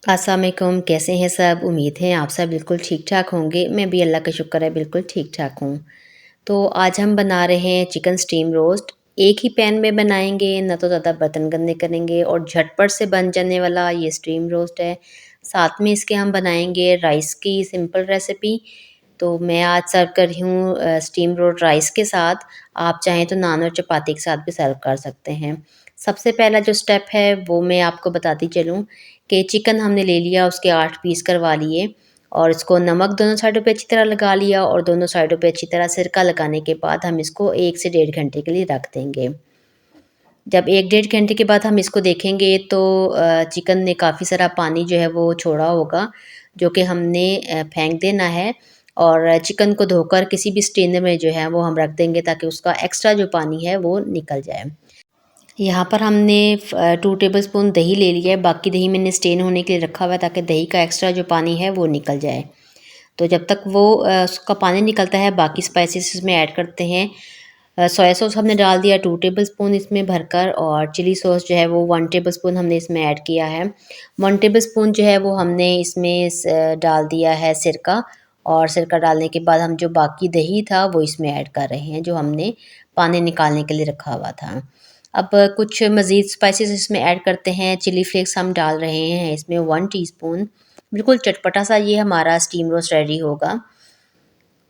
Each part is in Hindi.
अस्सलाम वालेकुम, कैसे हैं सब? उम्मीद है आप सब बिल्कुल ठीक ठाक होंगे। मैं भी अल्लाह का शुक्र है बिल्कुल ठीक ठाक हूँ। तो आज हम बना रहे हैं चिकन स्टीम रोस्ट। एक ही पैन में बनाएंगे, ना तो ज़्यादा बर्तन गंदे करेंगे और झटपट से बन जाने वाला ये स्टीम रोस्ट है। साथ में इसके हम बनाएंगे राइस की सिंपल रेसिपी। तो मैं आज सर्व कर रही हूँ स्टीम रोस्ट राइस के साथ। आप चाहें तो नान और चपाती के साथ भी सर्व कर सकते हैं। सबसे पहला जो स्टेप है वो मैं आपको बताती चलूँ कि चिकन हमने ले लिया, उसके 8 पीस करवा लिए और इसको नमक दोनों साइडों पे अच्छी तरह लगा लिया और दोनों साइडों पे अच्छी तरह सिरका लगाने के बाद हम इसको 1 से डेढ़ घंटे के लिए रख देंगे। जब 1 डेढ़ घंटे के बाद हम इसको देखेंगे तो चिकन ने काफ़ी सारा पानी जो है वो छोड़ा होगा, जो कि हमने फेंक देना है और चिकन को धोकर किसी भी स्ट्रेनर में जो है वो हम रख देंगे ताकि उसका एक्स्ट्रा जो पानी है वो निकल जाए। यहाँ पर हमने 2 टेबलस्पून दही ले लिया है, बाकी दही मैंने स्टेन होने के लिए रखा हुआ है ताकि दही का एक्स्ट्रा जो पानी है वो निकल जाए। तो जब तक वो उसका पानी निकलता है बाकी स्पाइसेस इसमें ऐड करते हैं। सोया सॉस हमने डाल दिया 2 टेबलस्पून इसमें भरकर और चिली सॉस जो है वो 1 टेबलस्पून हमने इसमें ऐड किया है। 1 टेबलस्पून जो है वो हमने इसमें डाल दिया है सिरका और सिरका डालने के बाद हम जो बाकी दही था वो इसमें ऐड कर रहे हैं, जो हमने पानी निकालने के लिए रखा हुआ था। अब कुछ मज़ीद स्पाइसेस इसमें ऐड करते हैं। चिली फ्लेक्स हम डाल रहे हैं इसमें 1 टीस्पून। बिल्कुल चटपटा सा ये हमारा स्टीम रोस्ट रेडी होगा।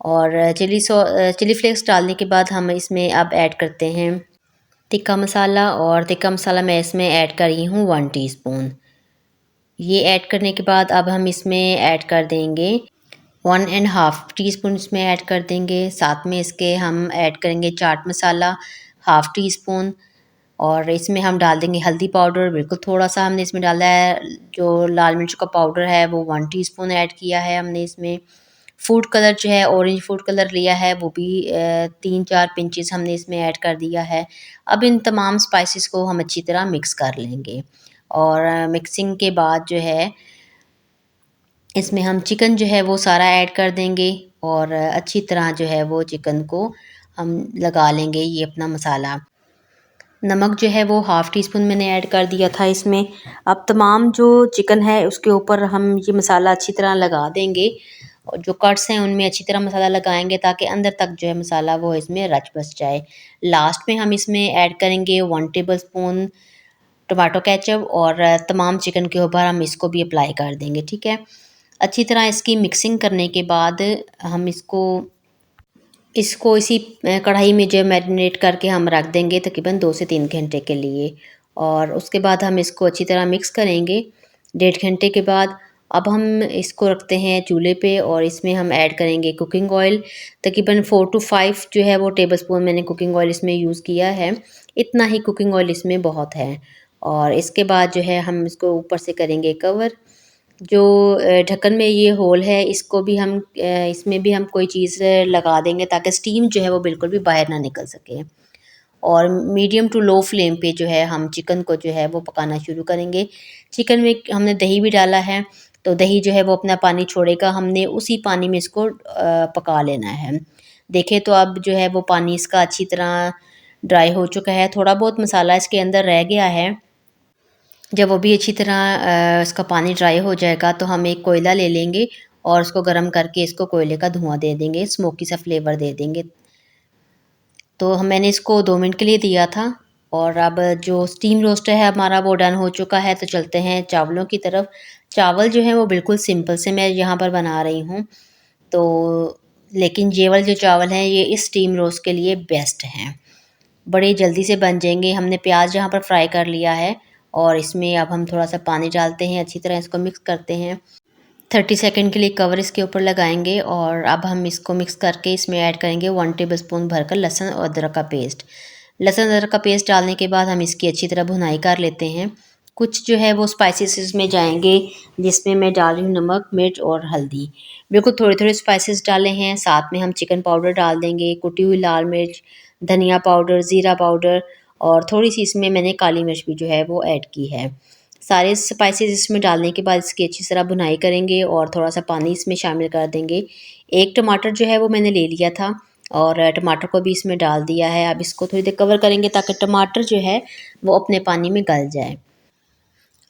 और चिली फ्लेक्स डालने के बाद हम इसमें अब ऐड करते हैं तिक्का मसाला और तिक्का मसाला मैं इसमें ऐड कर रही हूँ 1 टीस्पून। ये ऐड करने के बाद अब हम इसमें ऐड कर देंगे 1 एंड हाफ़ टीस्पून इसमें ऐड कर देंगे। साथ में इसके हम ऐड करेंगे चाट मसाला हाफ़ टीस्पून और इसमें हम डाल देंगे हल्दी पाउडर, बिल्कुल थोड़ा-सा हमने इसमें डाला है। जो लाल मिर्च का पाउडर है वो 1 टीस्पून ऐड किया है हमने इसमें। फूड कलर जो है ऑरेंज फूड कलर लिया है वो भी 3-4 पिंचेस हमने इसमें ऐड कर दिया है। अब इन तमाम स्पाइसेस को हम अच्छी तरह मिक्स कर लेंगे और मिक्सिंग के बाद जो है इसमें हम चिकन जो है वो सारा ऐड कर देंगे और अच्छी तरह जो है वो चिकन को हम लगा लेंगे ये अपना मसाला। नमक जो है वो हाफ़ टीस्पून मैंने ऐड कर दिया था इसमें। अब तमाम जो चिकन है उसके ऊपर हम ये मसाला अच्छी तरह लगा देंगे और जो कट्स हैं उनमें अच्छी तरह मसाला लगाएंगे ताकि अंदर तक जो है मसाला वो इसमें रच बस जाए। लास्ट में हम इसमें ऐड करेंगे 1 टेबलस्पून टमाटो केचप और तमाम चिकन के ऊपर हम इसको भी अप्लाई कर देंगे, ठीक है। अच्छी तरह इसकी मिक्सिंग करने के बाद हम इसको इसको इसी कढ़ाई में जो मैरिनेट करके हम रख देंगे तकरीबन 2 से 3 घंटे के लिए और उसके बाद हम इसको अच्छी तरह मिक्स करेंगे। डेढ़ घंटे के बाद अब हम इसको रखते हैं चूल्हे पे और इसमें हम ऐड करेंगे कुकिंग ऑयल। तकरीबन 4 टू 5 जो है वो टेबलस्पून मैंने कुकिंग ऑयल इसमें यूज़ किया है। इतना ही कुकिंग ऑयल इसमें बहुत है और इसके बाद जो है हम इसको ऊपर से करेंगे कवर। जो ढक्कन में ये होल है इसको भी हम इसमें भी हम कोई चीज़ लगा देंगे ताकि स्टीम जो है वो बिल्कुल भी बाहर ना निकल सके और मीडियम टू लो फ्लेम पे जो है हम चिकन को जो है वो पकाना शुरू करेंगे। चिकन में हमने दही भी डाला है तो दही जो है वो अपना पानी छोड़ेगा, हमने उसी पानी में इसको पका लेना है। देखें तो अब जो है वो पानी इसका अच्छी तरह ड्राई हो चुका है, थोड़ा बहुत मसाला इसके अंदर रह गया है। जब वो भी अच्छी तरह इसका पानी ड्राई हो जाएगा तो हम एक कोयला ले लेंगे और उसको गर्म करके इसको कोयले का धुआं दे देंगे, स्मोकी सा फ्लेवर दे देंगे। तो मैंने इसको 2 मिनट के लिए दिया था और अब जो स्टीम रोस्टर है हमारा वो डन हो चुका है। तो चलते हैं चावलों की तरफ। चावल जो है वो बिल्कुल सिंपल से मैं यहाँ पर बना रही हूँ, तो लेकिन ये वाले जो चावल हैं ये इस स्टीम रोस्ट के लिए बेस्ट हैं, बड़े जल्दी से बन जाएंगे। हमने प्याज यहाँ पर फ्राई कर लिया है और इसमें अब हम थोड़ा सा पानी डालते हैं, अच्छी तरह इसको मिक्स करते हैं। 30 सेकंड के लिए कवर इसके ऊपर लगाएंगे और अब हम इसको मिक्स करके इसमें ऐड करेंगे 1 टेबलस्पून भरकर लहसुन और अदरक का पेस्ट। लहसुन अदरक का पेस्ट डालने के बाद हम इसकी अच्छी तरह भुनाई कर लेते हैं। कुछ जो है वो स्पाइसेस इसमें जाएंगे जिसमें मैं डाल रही हूँ नमक, मिर्च और हल्दी। बिल्कुल थोड़े थोड़े स्पाइसेस डाले हैं। साथ में हम चिकन पाउडर डाल देंगे, कुटी हुई लाल मिर्च, धनिया पाउडर, ज़ीरा पाउडर और थोड़ी सी इसमें मैंने काली मिर्च भी जो है वो ऐड की है। सारे स्पाइसेस इसमें डालने के बाद इसकी अच्छी तरह भुनाई करेंगे और थोड़ा सा पानी इसमें शामिल कर देंगे। एक टमाटर जो है वो मैंने ले लिया था और टमाटर को भी इसमें डाल दिया है। अब इसको थोड़ी देर कवर करेंगे ताकि टमाटर जो है वो अपने पानी में गल जाए।